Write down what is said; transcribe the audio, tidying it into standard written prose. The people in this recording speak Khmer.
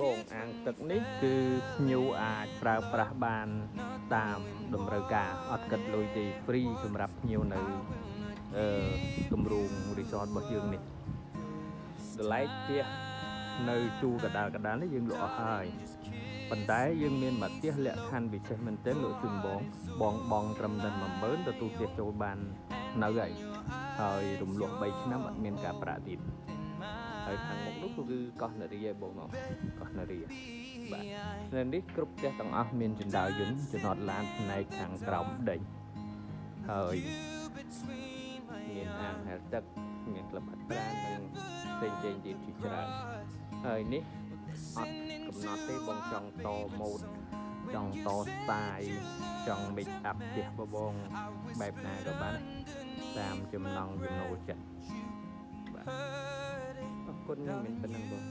បងអាងទឹកនេះគឺញូអាចប្រើប្រាស់បានតាមតម្រូវការអត់គិតលុយទេហ្វ្រីសម្រាប់ភ្ញៀវនៅគម្រោងរីសតរបស់យើងនេះកន្លែងផ្ទះនៅជួរកដាលនេះយើងលក់អស់ហើយប៉ុន្តែយើងមានមកផ្ទះលក្ខខណ្ឌពិសេសមែនទែនលក់ជូនបងត្រឹមតែ 10000 ទទួលផ្ទះចូលបាននៅហើយរំលោះ3ឆ្នាំអត់មានការប្រាក់ទៀតហើយខាងមុខនោះគឺកោះនារីឯបងនោះកោះនារីបាទនៅនេះគ្រប់ផ្ទះទាំងអស់មានជណ្ដើរយន្តចំណតឡានផ្នែកខាងក្រោមដីហើយមានអាងហែលទឹកមានក្លឹបហាត់ប្រាណនិងផ្សេងទៀតជាច្រើនហើយនេះអត់កំណត់ទេបងចង់តម៉ូតចង់តស្ទាយចង់ make up ផ្ទះបងបែបណាក៏បានតាមចំណង់ចំណូលចិត្តបាទអរគុណមានប៉ុណ្ណឹងបង